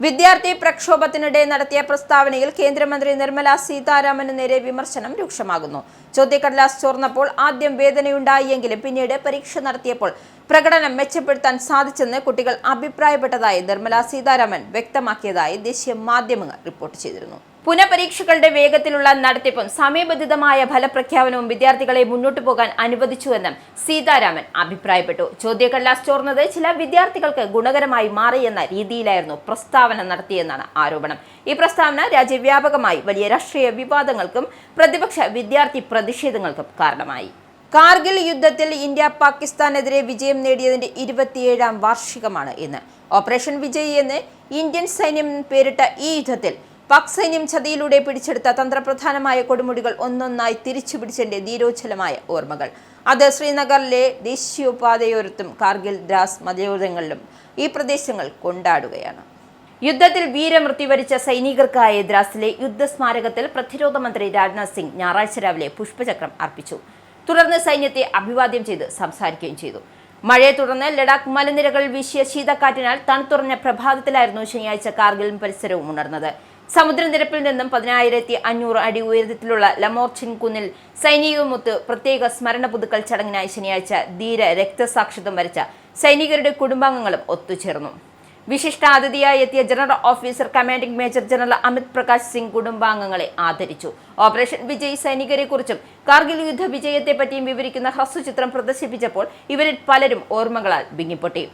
വിദ്യാർത്ഥി പ്രക്ഷോഭത്തിനിടെ നടത്തിയ പ്രസ്താവനയിൽ കേന്ദ്രമന്ത്രി നിർമ്മല സീതാരാമന് നേരെ വിമർശനം രൂക്ഷമാകുന്നു. ചോദ്യക്കടലാസ് ചോർന്നപ്പോൾ ആദ്യം വേദനയുണ്ടായെങ്കിലും പിന്നീട് പരീക്ഷ നടത്തിയപ്പോൾ പ്രകടനം മെച്ചപ്പെടുത്താൻ സാധിച്ചെന്ന് കുട്ടികൾ അഭിപ്രായപ്പെട്ടതായി നിർമ്മല സീതാരാമൻ വ്യക്തമാക്കിയതായി ദേശീയ മാധ്യമങ്ങൾ റിപ്പോർട്ട് ചെയ്തിരുന്നു. പുനഃപരീക്ഷകളുടെ വേഗത്തിലുള്ള നടത്തിപ്പും സമയബന്ധിതമായ ഫലപ്രഖ്യാപനവും വിദ്യാർത്ഥികളെ മുന്നോട്ടു പോകാൻ അനുവദിച്ചുവെന്നും സീതാരാമൻ അഭിപ്രായപ്പെട്ടു. ചോദ്യക്കടലാസ് ചോർന്നത് ചില വിദ്യാർത്ഥികൾക്ക് ഗുണകരമായി മാറിയെന്ന രീതിയിലായിരുന്നു പ്രസ്താവന നടത്തിയെന്നാണ് ആരോപണം. ഈ പ്രസ്താവന രാജ്യവ്യാപകമായി വലിയ രാഷ്ട്രീയ വിവാദങ്ങൾക്കും പ്രതിപക്ഷ വിദ്യാർത്ഥി പ്രതിഷേധങ്ങൾക്കും കാരണമായി. കാർഗിൽ യുദ്ധത്തിൽ ഇന്ത്യ പാകിസ്ഥാനെതിരെ വിജയം നേടിയതിന്റെ 27ാം വാർഷികമാണ് ഇന്ന്. ഓപ്പറേഷൻ വിജയ് എന്ന് ഇന്ത്യൻ സൈന്യം പേരിട്ട ഈ യുദ്ധത്തിൽ പാക് സൈന്യം ചതിയിലൂടെ പിടിച്ചെടുത്ത തന്ത്രപ്രധാനമായ കൊടുമുടികൾ ഒന്നൊന്നായി തിരിച്ചുപിടിച്ചതിന്റെ ധീരോജ്വലമായ ഓർമ്മകൾ. അത് ശ്രീനഗറിലെ ദേശീയോപാതയോരത്തും കാർഗിൽ ദ്രാസ് മലയോരങ്ങളിലും ഈ പ്രദേശങ്ങൾ കൊണ്ടാടുകയാണ്. യുദ്ധത്തിൽ വീരമൃത്യു വരിച്ച സൈനികർക്കായി ദ്രാസിലെ യുദ്ധസ്മാരകത്തിൽ പ്രതിരോധ മന്ത്രി രാജ്നാഥ് സിംഗ് ഞായറാഴ്ച രാവിലെ പുഷ്പചക്രം അർപ്പിച്ചു. തുടർന്ന് സൈന്യത്തെ അഭിവാദ്യം ചെയ്ത് സംസാരിക്കുകയും ചെയ്തു. മഴയെ തുടർന്ന് ലഡാക്ക് മലനിരകളിൽ വീശിയ ശീതക്കാറ്റിനാൽ തണുത്തുറഞ്ഞ പ്രഭാതത്തിലായിരുന്നു ശനിയാഴ്ച കാർഗിലും പരിസരവും ഉണർന്നത്. സമുദ്രനിരപ്പിൽ നിന്നും 10,500 അടി ഉയരത്തിലുള്ള ലമോർച്ചിൻ കുന്നിൽ സൈനികമൊത്ത് പ്രത്യേക സ്മരണ പുതുക്കൽ ചടങ്ങിനായി ശനിയാഴ്ച ധീര രക്തസാക്ഷിത്വം വരിച്ച സൈനികരുടെ കുടുംബാംഗങ്ങളും ഒത്തുചേർന്നു. വിശിഷ്ടാതിഥിയായി എത്തിയ general officer commanding major general Amit Prakash Singh കുടുംബാംഗങ്ങളെ ആദരിച്ചു. ഓപ്പറേഷൻ വിജയ് സൈനികരെക്കുറിച്ചും കാർഗിൽ യുദ്ധ വിജയത്തെപ്പറ്റിയും വിവരിക്കുന്ന ഹ്രസ്വചിത്രം പ്രദർശിപ്പിച്ചപ്പോൾ ഇവരിൽ പലരും ഓർമ്മകളാൽ വിങ്ങിപ്പൊട്ടി.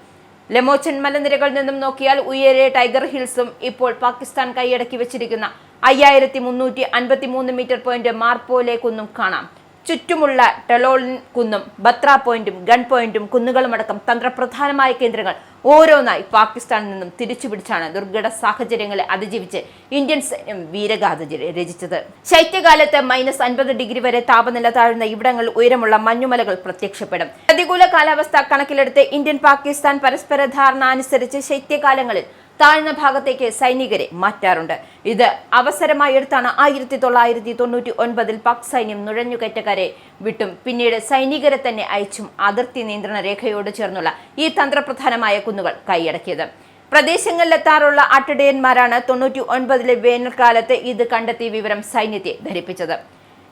ലമോച്ചൻ മലനിരകളിൽ നിന്നും നോക്കിയാൽ ഉയരെ ടൈഗർ ഹിൽസും ഇപ്പോൾ പാകിസ്ഥാൻ കൈയടക്കി വെച്ചിരിക്കുന്ന 5353 മീറ്റർ പോയിന്റ് മാർപോലെ കുന്നും കാണാം. ചുറ്റുമുള്ള ടെലോളിൻ കുന്നും ബത്ര പോയിന്റും ഗൺ പോയിന്റും കുന്നുകളുമടക്കം തന്ത്രപ്രധാനമായ കേന്ദ്രങ്ങൾ ഓരോന്നായി പാകിസ്ഥാനിൽ നിന്നും തിരിച്ചുപിടിച്ചാണ് ദുർഘട സാഹചര്യങ്ങളെ അതിജീവിച്ച് ഇന്ത്യൻ സൈന്യം വീരഗാഥ രചിച്ചത്. ശൈത്യകാലത്ത് -50 ഡിഗ്രി വരെ താപനില താഴുന്ന ഇവിടങ്ങളിൽ ഉയരമുള്ള മഞ്ഞുമലകൾ പ്രത്യക്ഷപ്പെടും. പ്രതികൂല കാലാവസ്ഥ കണക്കിലെടുത്ത് ഇന്ത്യൻ പാകിസ്ഥാൻ പരസ്പര ധാരണ അനുസരിച്ച് ശൈത്യകാലങ്ങളിൽ താഴ്ന്ന ഭാഗത്തേക്ക് സൈനികരെ മാറ്റാറുണ്ട്. ഇത് അവസരമായി എടുത്താണ് 1999 പാക് സൈന്യം നുഴഞ്ഞുകയറ്റക്കാരെ വിട്ടും പിന്നീട് സൈനികരെ തന്നെ അയച്ചും അതിർത്തി നിയന്ത്രണ രേഖയോട് ചേർന്നുള്ള ഈ തന്ത്രപ്രധാനമായ കുന്നുകൾ കൈയടക്കിയത്. പ്രദേശങ്ങളിലെത്താറുള്ള ആട്ടിടയന്മാരാണ് 99 വേനൽക്കാലത്ത് ഇത് കണ്ടെത്തിയ വിവരം സൈന്യത്തെ ധരിപ്പിച്ചത്.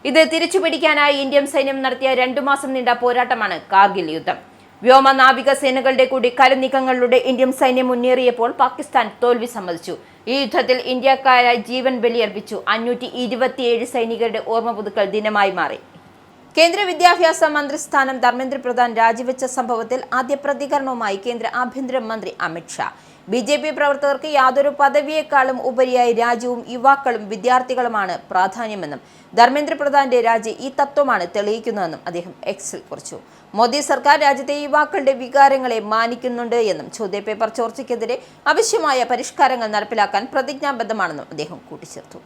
ഇത് തിരിച്ചുപിടിക്കാനായി ഇന്ത്യൻ സൈന്യം നടത്തിയ 2 മാസം നീണ്ട പോരാട്ടമാണ് കാർഗിൽ യുദ്ധം. വ്യോമ നാവിക സേനകളുടെ കൂടി കരനീക്കങ്ങളിലൂടെ ഇന്ത്യൻ സൈന്യം മുന്നേറിയപ്പോൾ പാകിസ്ഥാൻ തോൽവി സമ്മതിച്ചു. ഈ യുദ്ധത്തിൽ ഇന്ത്യക്കാരായി ജീവൻ ബലിയർപ്പിച്ചു 527 സൈനികരുടെ ഓർമ്മ പുതുക്കൽ ദിനമായി മാറി. കേന്ദ്ര വിദ്യാഭ്യാസ മന്ത്രി സ്ഥാനം ധർമ്മേന്ദ്ര പ്രധാൻ രാജിവെച്ച സംഭവത്തിൽ ആദ്യ പ്രതികരണവുമായി കേന്ദ്ര ആഭ്യന്തര മന്ത്രി അമിത് ഷാ. BJP പ്രവർത്തകർക്ക് യാതൊരു പദവിയേക്കാളും ഉപരിയായി രാജ്യവും യുവാക്കളും വിദ്യാർത്ഥികളുമാണ് പ്രാധാന്യമെന്നും ധർമ്മേന്ദ്ര പ്രധാന്റെ രാജി ഈ തത്വമാണ് തെളിയിക്കുന്നതെന്നും അദ്ദേഹം എക്സിൽ കുറിച്ചു. മോദി സർക്കാർ രാജ്യത്തെ യുവാക്കളുടെ വികാരങ്ങളെ മാനിക്കുന്നുണ്ട് എന്നും ചോദ്യപേപ്പർ ചോർച്ചയ്ക്കെതിരെ ആവശ്യമായ പരിഷ്കാരങ്ങൾ നടപ്പിലാക്കാൻ പ്രതിജ്ഞാബദ്ധമാണെന്നും അദ്ദേഹം കൂട്ടിച്ചേർത്തു.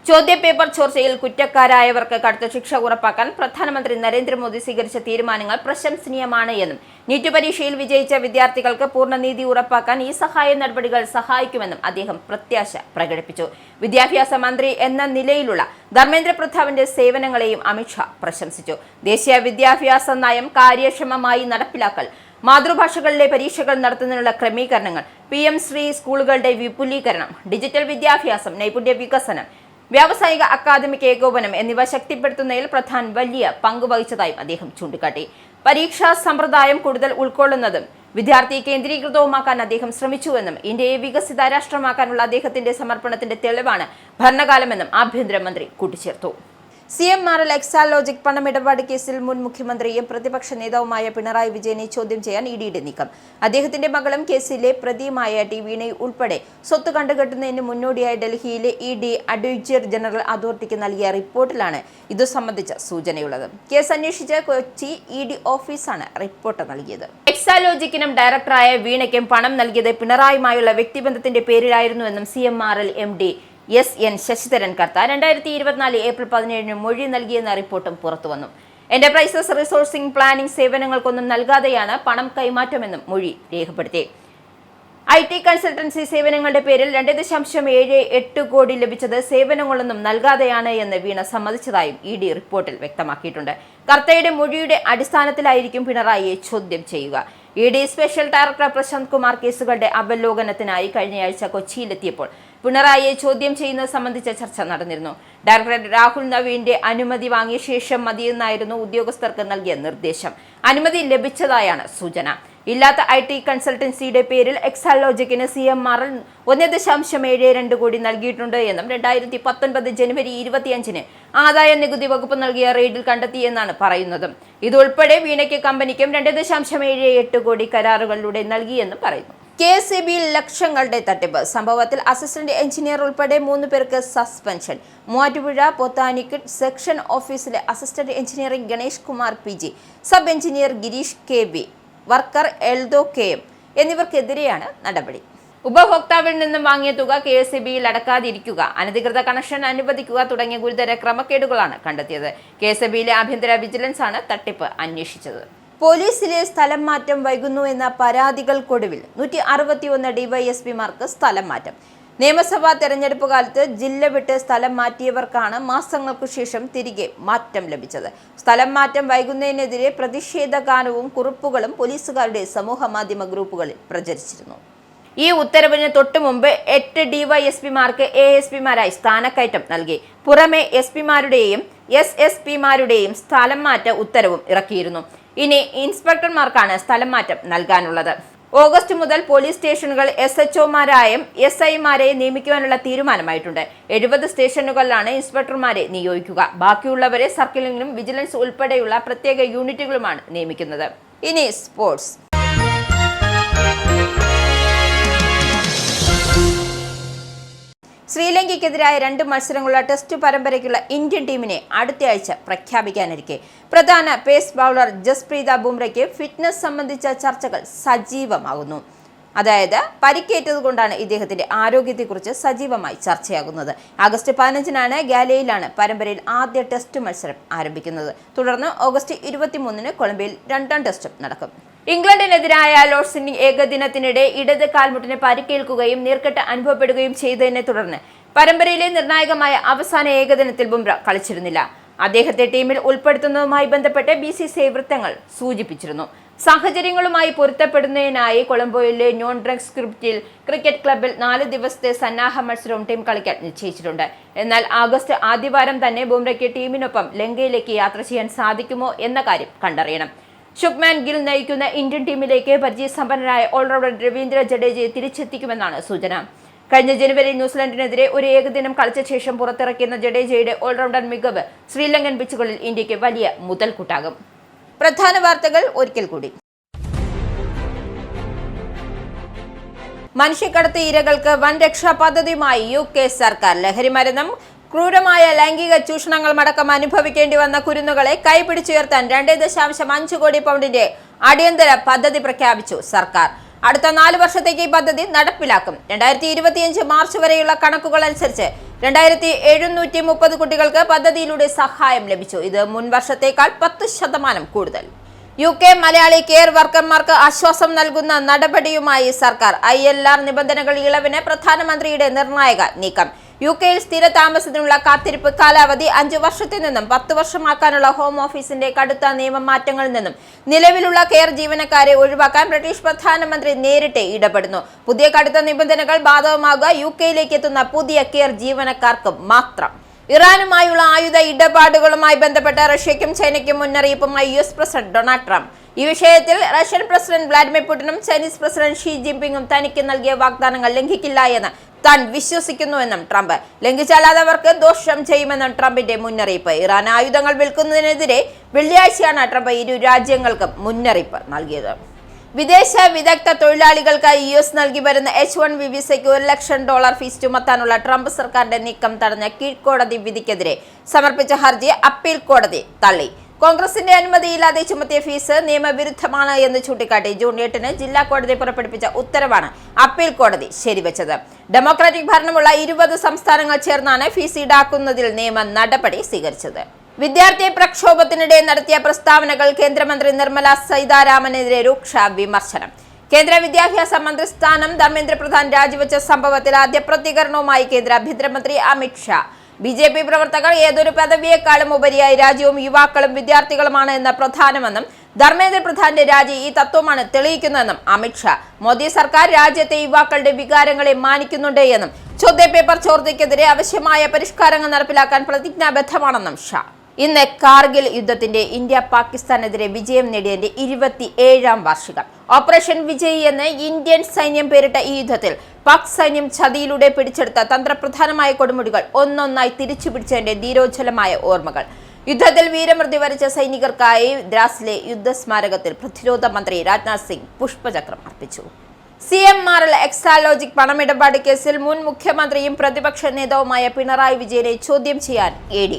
ചോദ്യപേപ്പർ ചോർച്ചയിൽ കുറ്റക്കാരായവർക്ക് കടുത്ത ശിക്ഷ ഉറപ്പാക്കാൻ പ്രധാനമന്ത്രി നരേന്ദ്രമോദി സ്വീകരിച്ച തീരുമാനങ്ങൾ പ്രശംസനീയമാണ് എന്നും നീറ്റ് പരീക്ഷയിൽ വിജയിച്ച വിദ്യാർത്ഥികൾക്ക് പൂർണ്ണനീതി ഉറപ്പാക്കാൻ ഈ സഹായ നടപടികൾ സഹായിക്കുമെന്നും അദ്ദേഹം പ്രത്യാശ പ്രകടിപ്പിച്ചു. വിദ്യാഭ്യാസ മന്ത്രി എന്ന നിലയിലുള്ള ധർമ്മേന്ദ്ര പ്രധാന്റെ സേവനങ്ങളെയും അമിത് ഷാ പ്രശംസിച്ചു. ദേശീയ വിദ്യാഭ്യാസ നയം കാര്യക്ഷമമായി നടപ്പിലാക്കൽ, മാതൃഭാഷകളിലെ പരീക്ഷകൾ നടത്തുന്നതിനുള്ള ക്രമീകരണങ്ങൾ, PM ശ്രീ സ്കൂളുകളുടെ വിപുലീകരണം, ഡിജിറ്റൽ വിദ്യാഭ്യാസം, നൈപുണ്യ വികസനം, വ്യാവസായിക അക്കാദമിക് ഏകോപനം എന്നിവ ശക്തിപ്പെടുത്തുന്നതിൽ പ്രധാൻ വലിയ പങ്ക് വഹിച്ചതായും അദ്ദേഹം ചൂണ്ടിക്കാട്ടി. പരീക്ഷാ സമ്പ്രദായം കൂടുതൽ ഉൾക്കൊള്ളുന്നതും വിദ്യാർത്ഥി കേന്ദ്രീകൃതവുമാക്കാൻ അദ്ദേഹം ശ്രമിച്ചുവെന്നും ഇന്ത്യയെ വികസിത രാഷ്ട്രമാക്കാനുള്ള അദ്ദേഹത്തിന്റെ സമർപ്പണത്തിന്റെ തെളിവാണ് ഭരണകാലമെന്നും ആഭ്യന്തരമന്ത്രി കൂട്ടിച്ചേർത്തു. CMRL എക്സാലോജിക് പണമിടപാട് കേസിൽ മുൻ മുഖ്യമന്ത്രിയും പ്രതിപക്ഷ നേതാവുമായ പിണറായി വിജയനെ ചോദ്യം ചെയ്യാൻ ഇഡിയുടെ നീക്കം. അദ്ദേഹത്തിന്റെ മകളും കേസിലെ പ്രതിയുമായ വീണ ഉൾപ്പെടെ സ്വത്ത് കണ്ടുകെട്ടുന്നതിന് മുന്നോടിയായി ഡൽഹിയിലെ ED അഡ്വക്കേറ്റ് ജനറൽ അതോറിറ്റിക്ക് നൽകിയ റിപ്പോർട്ടിലാണ് ഇതു സംബന്ധിച്ച സൂചനയുള്ളത്. കേസ് അന്വേഷിച്ച കൊച്ചി ED ഓഫീസാണ് റിപ്പോർട്ട് നൽകിയത്. എക്സാലോജിക്കിനും ഡയറക്ടറായ വീണയ്ക്കും പണം നൽകിയത് പിണറായിയുമായുള്ള വ്യക്തിബന്ധത്തിന്റെ പേരിലായിരുന്നുവെന്നും CMRL MD SN ശശിധരൻ കർത്ത 2024 ഏപ്രിൽ 17 മൊഴി നൽകിയെന്ന റിപ്പോർട്ടും പുറത്തുവന്നു. എന്റർപ്രൈസസ് റിസോഴ്സിംഗ് പ്ലാനിംഗ് സേവനങ്ങൾക്കൊന്നും നൽകാതെയാണ് പണം കൈമാറ്റമെന്നും മൊഴി രേഖപ്പെടുത്തി. IT കൺസൾട്ടൻസി സേവനങ്ങളുടെ പേരിൽ 2.78 കോടി ലഭിച്ചത് സേവനങ്ങളൊന്നും നൽകാതെയാണ് എന്ന് വീണ സമ്മതിച്ചതായും ED റിപ്പോർട്ടിൽ വ്യക്തമാക്കിയിട്ടുണ്ട്. കർത്തയുടെ മൊഴിയുടെ അടിസ്ഥാനത്തിലായിരിക്കും പിണറായിയെ ചോദ്യം ചെയ്യുക. ED special director Prashant Kumar കേസുകളുടെ അവലോകനത്തിനായി കഴിഞ്ഞയാഴ്ച കൊച്ചിയിലെത്തിയപ്പോൾ പിണറായിയെ ചോദ്യം ചെയ്യുന്നത് സംബന്ധിച്ച ചർച്ച നടന്നിരുന്നു. ഡയറക്ടർ രാഹുൽ നവീന്റെ അനുമതി വാങ്ങിയ ശേഷം മതിയെന്നായിരുന്നു ഉദ്യോഗസ്ഥർക്ക് നൽകിയ നിർദ്ദേശം. അനുമതി ലഭിച്ചതായാണ് സൂചന. ഇല്ലാത്ത IT കൺസൾട്ടൻസിയുടെ പേരിൽ എക്സാലോജിക്കിന് CMR 1.72 കോടി നൽകിയിട്ടുണ്ട് എന്നും 2019 ജനുവരി 25-ന് ആദായ നികുതി വകുപ്പ് നൽകിയ റെയ്ഡിൽ കണ്ടെത്തിയെന്നാണ് പറയുന്നത്. ഇതുൾപ്പെടെ വീണയ്ക്ക് കമ്പനിക്കും 2.78 കോടി കരാറുകളിലൂടെ നൽകിയെന്നും പറയുന്നു. KSEB ലക്ഷങ്ങളുടെ തട്ടിപ്പ് സംഭവത്തിൽ അസിസ്റ്റന്റ് എഞ്ചിനീയർ ഉൾപ്പെടെ 3 പേർക്ക് സസ്പെൻഷൻ. മൂവാറ്റുപുഴ ബൊട്ടാനിക്കൽ സെക്ഷൻ ഓഫീസിലെ assistant engineer Ganesh Kumar PG, sub engineer Girish KB, worker Eldho KM എന്നിവർക്കെതിരെയാണ് നടപടി. ഉപഭോക്താവിൽ നിന്നും വാങ്ങിയ തുക KSEBയിൽ അടക്കാതിരിക്കുക, അനധികൃത കണക്ഷൻ അനുവദിക്കുക തുടങ്ങിയ ഗുരുതര ക്രമക്കേടുകളാണ് കണ്ടെത്തിയത്. KSEBയിലെ ആഭ്യന്തര വിജിലൻസ് ആണ് തട്ടിപ്പ് അന്വേഷിച്ചത്. പോലീസിലെ സ്ഥലം മാറ്റം വൈകുന്നു എന്ന പരാതികൾക്കൊടുവിൽ 161 DYSPമാർക്ക് സ്ഥലം മാറ്റം. നിയമസഭാ തെരഞ്ഞെടുപ്പ് കാലത്ത് ജില്ല വിട്ട് സ്ഥലം മാറ്റിയവർക്കാണ് മാസങ്ങൾക്കു ശേഷം തിരികെ മാറ്റം ലഭിച്ചത്. സ്ഥലം മാറ്റം വൈകുന്നതിനെതിരെ പ്രതിഷേധ ഗാനവും കുറിപ്പുകളും പോലീസുകാരുടെ സമൂഹ മാധ്യമ ഗ്രൂപ്പുകളിൽ പ്രചരിച്ചിരുന്നു. ഈ ഉത്തരവിന് തൊട്ടു മുമ്പ് 8 DYSPമാർക്ക് ASPമാരായി സ്ഥാനക്കയറ്റം നൽകി. പുറമെ SPമാരുടെയും SSPമാരുടെയും സ്ഥലം മാറ്റ ഉത്തരവും ഇറക്കിയിരുന്നു. ഇനി ഇൻസ്പെക്ടർമാർക്കാണ് സ്ഥലം മാറ്റം നൽകാനുള്ളത്. ഓഗസ്റ്റ് മുതൽ പോലീസ് സ്റ്റേഷനുകൾ SHOമാരായും SIമാരെയും നിയമിക്കുവാനുള്ള തീരുമാനമായിട്ടുണ്ട്. 70 സ്റ്റേഷനുകളിലാണ് ഇൻസ്പെക്ടർമാരെ നിയോഗിക്കുക. ബാക്കിയുള്ളവരെ സർക്കിളിലും വിജിലൻസ് ഉൾപ്പെടെയുള്ള പ്രത്യേക യൂണിറ്റുകളുമാണ് നിയമിക്കുന്നത്. ഇനി സ്പോർട്സ്. ശ്രീലങ്കയ്ക്കെതിരായ 2 മത്സരങ്ങളുള്ള ടെസ്റ്റ് പരമ്പരയ്ക്കുള്ള ഇന്ത്യൻ ടീമിനെ അടുത്തയാഴ്ച പ്രഖ്യാപിക്കാനിരിക്കെ പ്രധാന പേസ് ബൗളർ ജസ്പ്രീത് ബുംറയ്ക്ക് ഫിറ്റ്നസ് സംബന്ധിച്ച ചർച്ചകൾ സജീവമാകുന്നു. അതായത് പരിക്കേറ്റതുകൊണ്ടാണ് ഇദ്ദേഹത്തിന്റെ ആരോഗ്യത്തെക്കുറിച്ച് സജീവമായി ചർച്ചയാകുന്നത്. ആഗസ്റ്റ് 15-നാണ് ഗാലയിലാണ് പരമ്പരയിൽ ആദ്യ ടെസ്റ്റ് മത്സരം ആരംഭിക്കുന്നത്. തുടർന്ന് ഓഗസ്റ്റ് 23-ന് കൊളംബിയയിൽ 2ാം ടെസ്റ്റും നടക്കും. ഇംഗ്ലണ്ടിനെതിരായ ലോർഡ്സിൽ ഏകദിനത്തിനിടെ ഇടത് കാൽമുട്ടിന് പരിക്കേൽക്കുകയും നീർക്കെട്ട് അനുഭവപ്പെടുകയും ചെയ്തതിനെ തുടർന്ന് പരമ്പരയിലെ നിർണായകമായ അവസാന ഏകദിനത്തിൽ ബുംറ കളിച്ചിരുന്നില്ല. അദ്ദേഹത്തെ ടീമിൽ ഉൾപ്പെടുത്തുന്നതുമായി ബന്ധപ്പെട്ട് BCCI വൃത്തങ്ങൾ സൂചിപ്പിച്ചിരുന്നു. സാഹചര്യങ്ങളുമായി പൊരുത്തപ്പെടുന്നതിനായി കൊളംബോയിലെ നോൺ ഡ്രഗ് സ്ക്രിപ്റ്റിൽ ക്രിക്കറ്റ് ക്ലബിൽ 4 ദിവസത്തെ സന്നാഹ മത്സരവും ടീം കളിക്കാൻ നിശ്ചയിച്ചിട്ടുണ്ട്. എന്നാൽ ആഗസ്റ്റ് ആദ്യവാരം തന്നെ ബുംറയ്ക്ക് ടീമിനൊപ്പം ലങ്കയിലേക്ക് യാത്ര ചെയ്യാൻ സാധിക്കുമോ എന്ന കാര്യം കണ്ടറിയണം. ശുഭ്മാൻ ഗിൽ നയിക്കുന്ന ഇന്ത്യൻ ടീമിലേക്ക് പരിചയസമ്പന്നനായ ഓൾറൗണ്ടർ രവീന്ദ്ര ജഡേജയെ തിരിച്ചെത്തിക്കുമെന്നാണ് സൂചന. കഴിഞ്ഞ ജനുവരി ന്യൂസിലൻഡിനെതിരെ ഒരു ഏകദിനം കളിച്ച ശേഷം പുറത്തിറക്കിയ ജഡേജയുടെ ഓൾറൗണ്ടർ മികവ് ശ്രീലങ്കൻ പിച്ചുകളിൽ ഇന്ത്യക്ക് വലിയ മുതൽക്കൂട്ടാകും. പ്രധാന വാർത്തകൾ ഒരിക്കൽ കൂടി. മനുഷ്യക്കടത്ത് ഇരകൾക്ക് വൻ രക്ഷാ പദ്ധതിയുമായി UK സർക്കാർ. ലഹരിമരുന്നും ക്രൂരമായ ലൈംഗിക ചൂഷണങ്ങളുമടക്കം അനുഭവിക്കേണ്ടി വന്ന കുരുന്നുകളെ കൈപിടിച്ചുയർത്താൻ 2.5 കോടി പൗണ്ടിന്റെ അടിയന്തര പദ്ധതി പ്രഖ്യാപിച്ചു സർക്കാർ. അടുത്ത 4 വർഷത്തേക്ക് ഈ പദ്ധതി നടപ്പിലാക്കും. 2025 മാർച്ച് വരെയുള്ള കണക്കുകൾ അനുസരിച്ച് 2730 കുട്ടികൾക്ക് പദ്ധതിയിലൂടെ സഹായം ലഭിച്ചു. ഇത് മുൻ വർഷത്തേക്കാൾ 10% കൂടുതൽ. UK മലയാളി കെയർ വർക്കർമാർക്ക് ആശ്വാസം നൽകുന്ന നടപടിയുമായി സർക്കാർ. ILR നിബന്ധനകൾ ഇളവിന് പ്രധാനമന്ത്രിയുടെ നിർണായക നീക്കം. UK-യിൽ സ്ഥിര താമസത്തിനുള്ള കാത്തിരിപ്പ് കാലാവധി 5 വർഷത്തിൽ നിന്നും 10 വർഷമാക്കാനുള്ള ഹോം ഓഫീസിന്റെ കടുത്ത നിയമമാറ്റങ്ങളിൽ നിന്നും നിലവിലുള്ള കെയർ ജീവനക്കാരെ ഒഴിവാക്കാൻ ബ്രിട്ടീഷ് പ്രധാനമന്ത്രി നേരിട്ട് ഇടപെടുന്നു. പുതിയ കടുത്ത നിബന്ധനകൾ ബാധകമാകുക UK-യിലേക്ക് എത്തുന്ന പുതിയ കെയർ ജീവനക്കാർക്ക് മാത്രം. ഇറാനുമായുള്ള ആയുധ ഇടപാടുകളുമായി ബന്ധപ്പെട്ട റഷ്യയ്ക്കും ചൈനയ്ക്കും മുന്നറിയിപ്പുമായി US പ്രസിഡന്റ് ഡൊണാൾഡ് ട്രംപ്. ഈ വിഷയത്തിൽ റഷ്യൻ പ്രസിഡന്റ് വ്ളാഡിമിർ പുടിനും ചൈനീസ് പ്രസിഡന്റ് ഷീ ജിൻപിങ്ങും തനിക്ക് നൽകിയ വാഗ്ദാനങ്ങൾ ലംഘിക്കില്ല എന്ന് താൻ വിശ്വസിക്കുന്നുവെന്നും ട്രംപ്. ലംഘിച്ചാൽ അതവർക്ക് ദോഷം ചെയ്യുമെന്നും ട്രംപിന്റെ മുന്നറിയിപ്പ്. ഇറാൻ ആയുധങ്ങൾ വിൽക്കുന്നതിനെതിരെ വെള്ളിയാഴ്ചയാണ് ട്രംപ് ഇരു രാജ്യങ്ങൾക്കും മുന്നറിയിപ്പ് നൽകിയത്. വിദേശ വിദഗ്ധ തൊഴിലാളികൾക്ക് US നൽകി വരുന്ന H-1B വിസയ്ക്ക് $1 ലക്ഷം ഫീസ് ചുമത്താനുള്ള ട്രംപ് സർക്കാരിന്റെ നീക്കം തടഞ്ഞ കീഴ്ക്കോടതി വിധിക്കെതിരെ സമർപ്പിച്ച ഹർജി അപ്പീൽ കോടതി തള്ളി. കോൺഗ്രസിന്റെ അനുമതിയില്ലാതെ ചുമത്തിയ ഫീസ് നിയമവിരുദ്ധമാണ് എന്ന് ചൂണ്ടിക്കാട്ടി ജൂൺ 8-ന് ജില്ലാ കോടതി പുറപ്പെടുവിച്ച ഉത്തരവാണ് അപ്പീൽ കോടതി ശരിവെച്ചത്. ഡെമോക്രാറ്റിക് ഭരണമുള്ള 20 സംസ്ഥാനങ്ങൾ ചേർന്നാണ് ഫീസ് ഈടാക്കുന്നതിൽ നിയമ നടപടി സ്വീകരിച്ചത്. വിദ്യാർത്ഥി പ്രക്ഷോഭത്തിനിടെ നടത്തിയ പ്രസ്താവനകൾ കേന്ദ്രമന്ത്രി നിർമ്മല സീതാരാമനെതിരെ രൂക്ഷ വിമർശനം. കേന്ദ്ര വിദ്യാഭ്യാസ മന്ത്രി സ്ഥാനം ധർമ്മേന്ദ്ര പ്രധാൻ രാജിവെച്ച സംഭവത്തിൽ ആദ്യ പ്രതികരണവുമായി കേന്ദ്ര ആഭ്യന്തരമന്ത്രി അമിത് ഷാ. BJP പ്രവർത്തകർ ഏതൊരു പദവിയേക്കാളും ഉപരിയായി രാജ്യവും യുവാക്കളും വിദ്യാർത്ഥികളുമാണ് എന്ന് പ്രധാനമെന്നും ധർമ്മേന്ദ്ര പ്രധാന്റെ രാജി ഈ തത്വമാണ് തെളിയിക്കുന്നതെന്നും അമിത്ഷാ. മോദി സർക്കാർ രാജ്യത്തെ യുവാക്കളുടെ വികാരങ്ങളെ മാനിക്കുന്നുണ്ട് എന്നും ചോദ്യപേപ്പർ ചോർച്ചയ്ക്കെതിരെ ആവശ്യമായ പരിഷ്കാരങ്ങൾ നടപ്പിലാക്കാൻ പ്രതിജ്ഞാബദ്ധമാണെന്നും ഷാ. ഇന്ന് കാർഗിൽ യുദ്ധത്തിന്റെ ഇന്ത്യ പാകിസ്ഥാനെതിരെ വിജയം നേടിയതിന്റെ 27ാം വാർഷികം. ഓപ്പറേഷൻ വിജയ് എന്ന് ഇന്ത്യൻ സൈന്യം പേരിട്ട ഈ യുദ്ധത്തിൽ പാക് സൈന്യം ചതിയിലൂടെ പിടിച്ചെടുത്ത തന്ത്രപ്രധാനമായ കൊടുമുടികൾ ഒന്നൊന്നായി തിരിച്ചുപിടിച്ചതിന്റെ ധീരോജ്വലമായ ഓർമ്മകൾ. യുദ്ധത്തിൽ വീരമൃത്യു വരിച്ച സൈനികർക്കായി ദ്രാസിലെ യുദ്ധസ്മാരകത്തിൽ പ്രതിരോധ മന്ത്രി രാജ്നാഥ് സിംഗ് പുഷ്പചക്രം അർപ്പിച്ചു. CMRL എക്സാലോജിക് പണമിടപാട് കേസിൽ മുൻ മുഖ്യമന്ത്രിയും പ്രതിപക്ഷ നേതാവുമായ പിണറായി വിജയനെ ചോദ്യം ചെയ്യാൻ ED.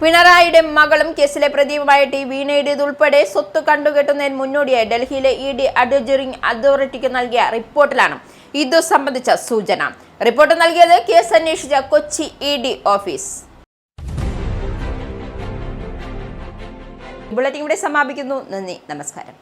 പിണറായിയുടെ മകളും കേസിലെ പ്രതിയുമായ വീണയുടേതുൾപ്പെടെ സ്വത്ത് കണ്ടുകെട്ടുന്നതിന് മുന്നോടിയായി ഡൽഹിയിലെ ED അഡ്വൈസറി അതോറിറ്റിക്ക് നൽകിയ റിപ്പോർട്ടിലാണ് ഇതു സംബന്ധിച്ച സൂചന. റിപ്പോർട്ട് നൽകിയത് കേസ് അന്വേഷിച്ച കൊച്ചി ED ഓഫീസ്. ബുള്ളറ്റിൻ ഇവിടെ സമാപിക്കുന്നു. നന്ദി, നമസ്കാരം.